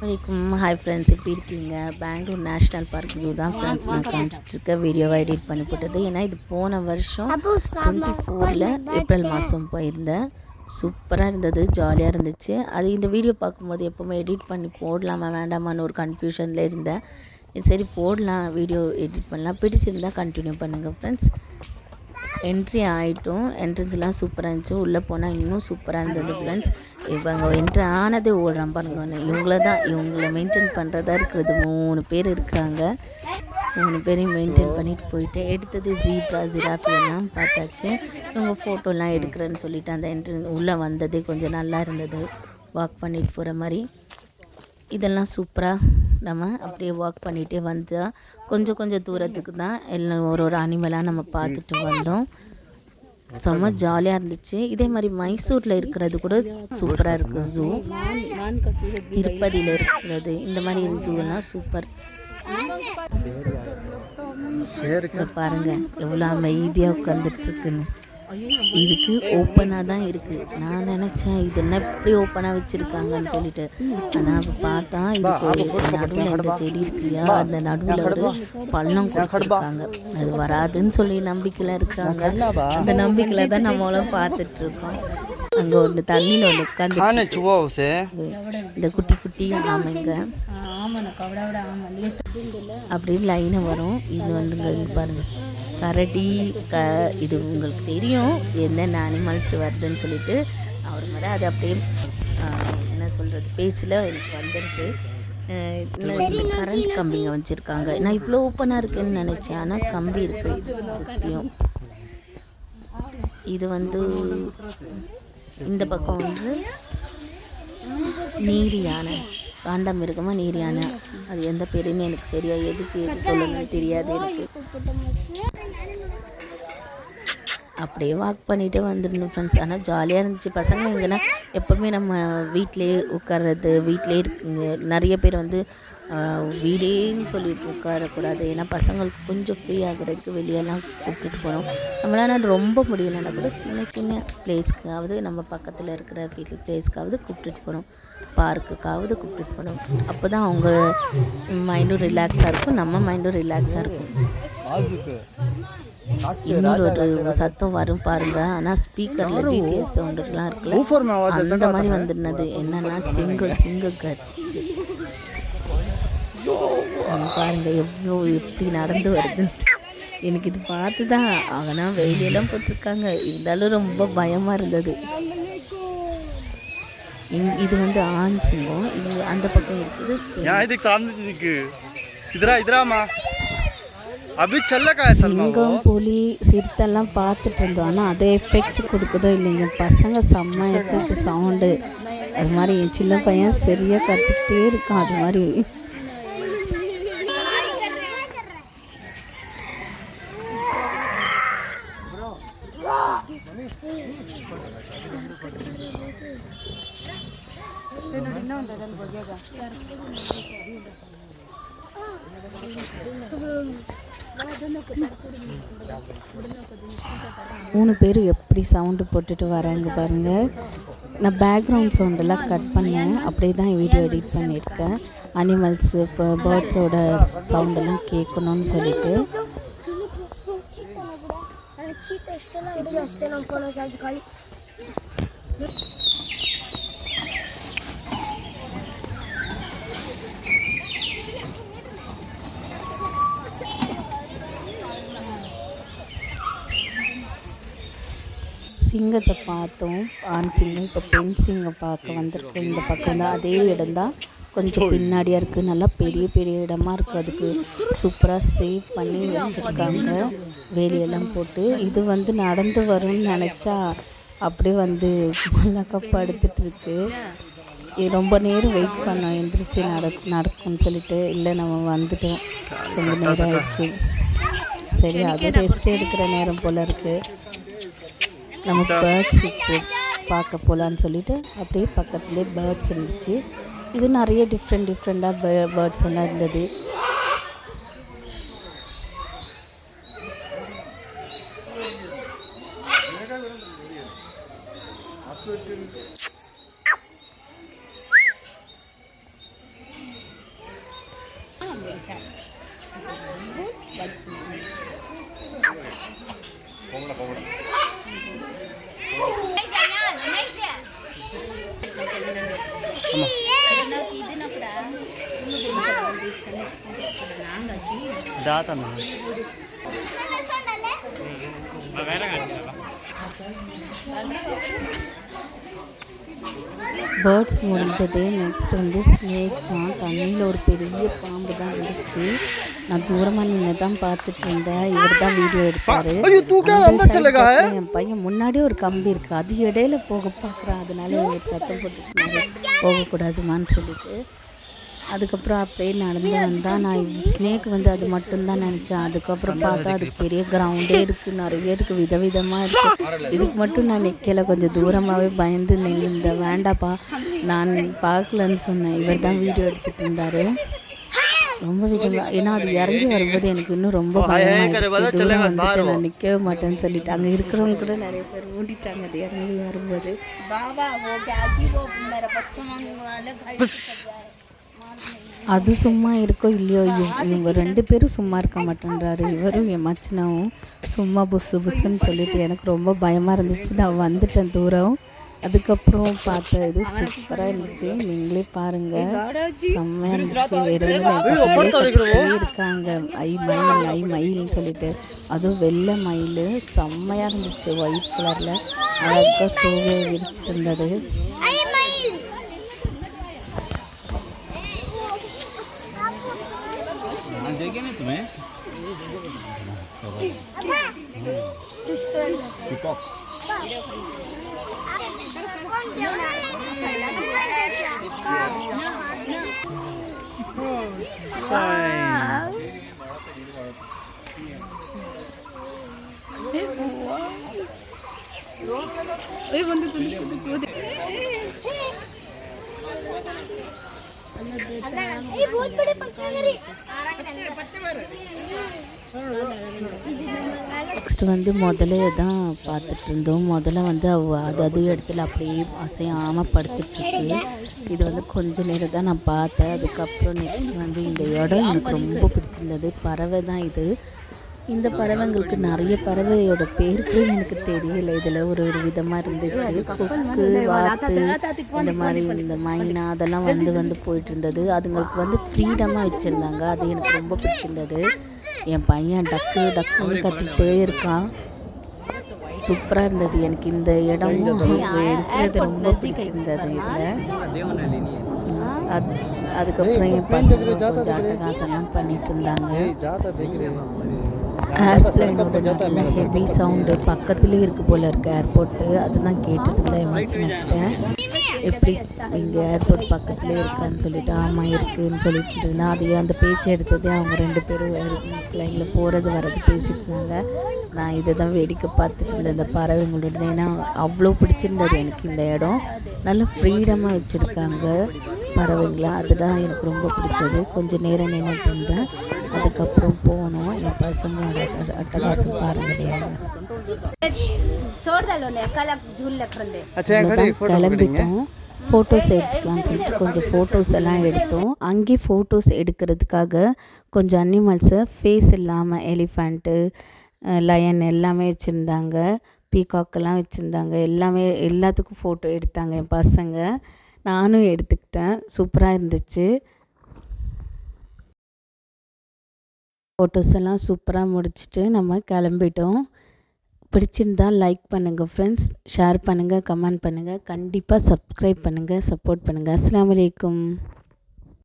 வணக்கம். Hi friends, எப்படி இருக்கீங்க? பெங்களூர் நேஷ்னல் பார்க் ஜூ தான் ஃப்ரெண்ட்ஸ் நான் காமிச்சிட்ருக்கேன். வீடியோவை எடிட் பண்ணி போட்டது. ஏன்னா இது போன வருஷம் 24 ஏப்ரல் மாதம் போயிருந்தேன். சூப்பராக இருந்தது, ஜாலியாக இருந்துச்சு. அது இந்த வீடியோ பார்க்கும்போது எப்போவுமே எடிட் பண்ணி போடலாமா வேண்டாமான்னு ஒரு கன்ஃபியூஷனில் இருந்தேன். சரி போடலாம், வீடியோ எடிட் பண்ணலாம். பிடிச்சிருந்தால் கண்டினியூ பண்ணுங்கள் ஃப்ரெண்ட்ஸ். என்ட்ரி ஆகிட்டோம். என்ட்ரன்ஸ்லாம் சூப்பராக இருந்துச்சு. உள்ளே போனால் இன்னும் சூப்பராக இருந்தது ஃப்ரெண்ட்ஸ். இப்போ அங்கே என்ட்ரி ஆனதே ஓடுறான் பாருங்க. இவங்கள மெயின்டைன் பண்ணுறதா இருக்கிறது. 3 பேர் இருக்கிறாங்க. 3 பேரையும் மெயின்டைன் பண்ணிட்டு போயிட்டு எடுத்தது ஜீப்ரா ஜிராஃபி எல்லாம் பார்த்தாச்சு. இவங்க ஃபோட்டோலாம் எடுக்கிறேன்னு சொல்லிட்டு அந்த என்ட்ரன்ஸ் உள்ளே வந்ததே கொஞ்சம் நல்லா இருந்தது, வாக் பண்ணிட்டு போகிற மாதிரி. இதெல்லாம் சூப்பராக நம்ம அப்படியே வாக் பண்ணிகிட்டே வந்தால் கொஞ்சம் தூரத்துக்கு தான் எல்லாம் ஒரு அனிமலாக நம்ம பார்த்துட்டு வந்தோம். செம்ம ஜாலியாக இருந்துச்சு. இதே மாதிரி மைசூரில் இருக்கிறது கூட சூப்பராக இருக்குது ஜூ. திருப்பதியில் இருக்கிறது இந்த மாதிரி ஜூலாம் சூப்பர். பாருங்கள் எவ்வளோ அமைதியாக உட்காந்துட்ருக்குன்னு. இதுக்கு ஓப்பனாக தான் இருக்குது. நான் நினச்சேன் இது என்ன இப்படி ஓப்பனாக வச்சுருக்காங்கன்னு சொல்லிட்டு. ஆனால் அப்போ பார்த்தா இதுக்கு நடுவில் இந்த செடி இருக்கு இல்லையா, அந்த நடுவில் ஒரு பள்ளம் கொடுத்துருக்காங்க. அது வராதுன்னு சொல்லி நம்பிக்கையில் இருக்காங்க. அந்த நம்பிக்கையில் தான் நம்மளும் பார்த்துட்ருக்கோம். அங்கே ஒன்று தண்ணியில் ஒன்று உட்காந்து இந்த குட்டி ஆமைங்க அப்படின்னு லைனை வரும். இது வந்துங்க இங்கே பாருங்கள் கரடி இது உங்களுக்கு தெரியும் என்னென்ன அனிமல்ஸ் வருதுன்னு சொல்லிட்டு. அவர் மாதிரி அது அப்படியே என்ன சொல்கிறது பேச்சில் எனக்கு வந்துடுது. கரண்ட் கம்பிங்க வச்சுருக்காங்க. நான் இவ்வளோ ஓப்பனாக இருக்குன்னு நினச்சேன், ஆனால் கம்பி இருக்குது சுற்றியும். இது இந்த பக்கம் நீர் யானை, காண்டாமிருகமாக நீர் யானை. அது எந்த பேருன்னு எனக்கு சரியாக எது சொல்லணும்னு தெரியாது எனக்கு. அப்படியே வாக் பண்ணிவிட்டு வந்துடணும் ஃப்ரெண்ட்ஸ். ஆனால் ஜாலியாக இருந்துச்சு. பசங்க எங்கன்னா எப்போவுமே நம்ம வீட்டிலே உட்கார்றது, வீட்டிலே இருக்குங்க. நிறைய பேர் வீடேன்னு சொல்லிட்டு உட்காரக்கூடாது. ஏன்னா பசங்களுக்கு கொஞ்சம் ஃப்ரீ ஆகிறதுக்கு வெளியெல்லாம் கூப்பிட்டுட்டு போகணும். நம்மளால் ரொம்ப முடியலைன்னா கூட சின்ன பிளேஸ்க்காவது, நம்ம பக்கத்தில் இருக்கிற பிளேஸ்க்காவது கூப்பிட்டுட்டு போகணும். பார்க்குக்காவது கூப்பிட்டுட்டு போகணும். அப்போ தான் அவங்க மைண்டும் ரிலாக்ஸாக இருக்கும், நம்ம மைண்டும் ரிலாக்ஸாக இருக்கும். இன்னொரு ஒரு சத்தம் வரும் பாருங்க. ஆனால் ஸ்பீக்கரில் டிடிஎஸ் சவுண்டுலாம் இருக்குல்ல, அந்த மாதிரி வந்துருந்தது. என்னன்னா சிங்கிள் கட் பாருங்க எப்படி நடந்து வருதுன்ட்டு. எனக்கு இது பார்த்து தான் ஆனால் வெயிலெல்லாம் போட்டிருக்காங்க, இருந்தாலும் ரொம்ப பயமாக இருந்தது. இது ஆண் சிங்கம், இது அந்த பக்கம் இருக்குது. சிங்கம் புலி சிறுத்தெல்லாம் பார்த்துட்டு இருந்தோம். ஆனால் அதை எஃபெக்ட் கொடுக்குதோ இல்லைங்க, பசங்க செம்ம எஃபெக்ட் சவுண்டு. அது மாதிரி என் சின்ன பையன் சரியாக கற்றுக்கிட்டே இருக்கான். அது மாதிரி மூணு பேர் எப்படி சவுண்டு போட்டுட்டு வராங்க பாருங்கள். நான் பேக்ரவுண்ட் சவுண்டெல்லாம் கட் பண்ணேன், அப்படியே தான் வீடியோ எடிட் பண்ணியிருக்கேன். அனிமல்ஸு இப்போ பேர்ட்ஸோட சவுண்டெல்லாம் கேட்கணும்னு சொல்லிட்டு. சிங்கத்தை பார்த்தோம், ஆண் சிங்கம். இப்போ பெண் சிங்கம் பார்க்க வந்திருக்கோம். இந்த பக்கம் தான் அதே இடம் தான், கொஞ்சம் பின்னாடியாக இருக்குது. நல்லா பெரிய இடமா இருக்குது. அதுக்கு சூப்பராக சேவ் பண்ணி வச்சுருக்காங்க, வேலியெல்லாம் போட்டு. இது நடந்து வரும்னு நினச்சா அப்படியே மல்லாக்கா படுத்துட்டு இருக்கு. ரொம்ப நேரம் வெயிட் பண்ணோம், எந்திரிச்சு நடக்கும்னு சொல்லிட்டு. இல்லை நம்ம வந்துட்டோம், ரொம்ப நேரம் ஆயிடுச்சு. சரி அது ரெஸ்ட் எடுக்கிற நேரம் போல் இருக்குது. நம்ம பேர்ட்ஸ் பார்க்க போகலான்னு சொல்லிட்டு அப்படியே பக்கத்துலேயே பேர்ட்ஸ் இருந்துச்சு. இது நிறைய டிஃப்ரெண்ட்டாக பேர்ட்ஸ் எல்லாம் இருந்தது. பேர்ட்ஸ் முடிஞ்சது. நெக்ஸ்ட் வந்து ஸ்னேக் தான். தண்ணியில் ஒரு பெரிய பாம்பு தான் இருந்துச்சு. நான் தூரமாக நின்று தான் பார்த்துட்டு இருந்தேன். இவர் தான் வீடியோ எடுத்தார். என் பையன் முன்னாடியே ஒரு கம்பி இருக்குது, அது இடையில போக பார்க்குறான். அதனால இவர் சத்தம் போட்டுட்டு போகக்கூடாதுமான்னு சொல்லிட்டு அதுக்கப்புறம் அப்படியே நடந்து வந்தால் நான் ஸ்னேக் வந்து அது மட்டும்தான் நினச்சேன். அதுக்கப்புறம் பார்த்தா அதுக்கு பெரிய கிரவுண்டே இருக்குது, நிறைய இருக்குது, விதவிதமாக இருக்குது. இதுக்கு மட்டும் நான் நிற்கலை, கொஞ்சம் தூரமாகவே பயந்து நின்று வேண்டாப்பா நான் பார்க்கலன்னு சொன்னேன். இவர் தான் வீடியோ எடுத்துகிட்டு இருந்தார். ரொம்ப விதமாக, ஏன்னா அது இறங்கி வரும்போது எனக்கு இன்னும் ரொம்ப பயமாக தூரம் வந்துட்டு நான் நிற்கவே மாட்டேன்னு சொல்லிட்டு அங்கே இருக்கிறவங்க கூட நிறைய பேர் ஊட்டிட்டாங்க அது இறங்கி வரும்போது. அது சும்மா இருக்கோ இல்லையோ, இவங்க 2 பேரும் சும்மா இருக்க மாட்டேன்றாரு. இவரும் என் மச்சினாவும் சும்மா புஸ்ஸு புஸ்ஸுன்னு சொல்லிட்டு எனக்கு ரொம்ப பயமாக இருந்துச்சு. நான் வந்துட்டேன் தூரம். அதுக்கப்புறம் பார்த்த இது சூப்பராக இருந்துச்சு. நீங்களே பாருங்கள், செம்மையாக இருந்துச்சு. வெறும் இருக்காங்க ஐ மயில்னு சொல்லிட்டு, அதுவும் வெள்ளை மயில் செம்மையாக இருந்துச்சு. ஒயிட் கலரில் அழகாக தூவை விரிச்சிட்டு இருந்தது. देखे नहीं तुम्हें बहुत बड़े पंखे நெக்ஸ்ட் வந்து முதல்ல தான் பார்த்துட்டு இருந்தோம். முதல்ல வந்து அது இடத்துல அப்படியே அசையாமல் படுத்துட்ருக்கு. இது வந்து கொஞ்ச நேரம் தான் நான் பார்த்தேன். அதுக்கப்புறம் நெக்ஸ்ட் வந்து இந்த இடம் எனக்கு ரொம்ப பிடிச்சிருந்தது. பறவை தான் இது. இந்த பறவைங்களுக்கு நிறைய பறவையோட பேர் கூட எனக்கு தெரியலை. இதில் ஒரு விதமாக இருந்துச்சு. கொக்கு, வாத்து, இந்த மாதிரி இந்த மைனா அதெல்லாம் வந்து போயிட்டு இருந்தது. அதுங்களுக்கு வந்து ஃப்ரீடமாக வச்சுருந்தாங்க. அது எனக்கு ரொம்ப பிடிச்சிருந்தது. என் பையன் டக்குன்னு கத்திக்கிட்டே இருக்கான். சூப்பராக இருந்தது. எனக்கு இந்த இடமும் இருக்கிறது ரொம்ப பிடிச்சிருந்தது. இதில் அதுக்கப்புறம் என் பசங்க கொஞ்சம் அட்டகாசம்லாம் பண்ணிட்டு இருந்தாங்க. ஏர்ப்ளைனோட நல்ல ஹெவி சவுண்டு பக்கத்துலேயே இருக்குது போல் இருக்குது ஏர்போர்ட்டு. அதுதான் கேட்டுட்டு இருந்தேன் என் மச்சினக்கிட்ட. எப்படி இங்கே ஏர்போர்ட் பக்கத்துலேயே இருக்கான்னு சொல்லிட்டு, ஆமாம் இருக்குதுன்னு சொல்லிட்டு இருந்தேன். அதையே அந்த பேச்சு எடுத்ததே அவங்க 2 பேரும் ஏர்ப்ளைனில் போகிறது வர்றது பேசிட்டு இருந்தாங்க. நான் இதை தான் வேடிக்கை பார்த்துட்டு இருந்தேன் இந்த பறவைங்களோட. ஏன்னா அவ்வளோ பிடிச்சிருந்தது எனக்கு இந்த இடம். நல்ல ஃப்ரீடமாக வச்சுருக்காங்க பறவைங்களா. அதுதான் எனக்கு ரொம்ப பிடிச்சது. கொஞ்சம் நேரம் நின்றுட்டு இருந்தேன். அதுக்கப்புறம் போனோம். என் பசங்களோட அட்டகாசம் பாருங்க. கிளம்பிட்டோம். ஃபோட்டோஸ் எடுத்துக்கலாம்னு சொல்லிட்டு கொஞ்சம் ஃபோட்டோஸ் எல்லாம் எடுத்தோம். அங்கேயே ஃபோட்டோஸ் எடுக்கிறதுக்காக கொஞ்சம் அனிமல்ஸை ஃபேஸ் இல்லாமல் எலிஃபண்ட்டு, லயன் எல்லாமே வச்சுருந்தாங்க. பீகாக்கெல்லாம் வச்சுருந்தாங்க. எல்லாத்துக்கும் ஃபோட்டோ எடுத்தாங்க என் பசங்க. நானும் எடுத்துக்கிட்டேன். சூப்பராக இருந்துச்சு. ஃபோட்டோஸ் எல்லாம் சூப்பராக முடிச்சுட்டு நம்ம கிளம்பிட்டோம். பிடிச்சிருந்தால் லைக் பண்ணுங்கள் ஃப்ரெண்ட்ஸ், ஷேர் பண்ணுங்கள், கமெண்ட் பண்ணுங்கள், கண்டிப்பாக சப்ஸ்கிரைப் பண்ணுங்கள், சப்போர்ட் பண்ணுங்கள். அஸ்ஸலாமு அலைக்கும்.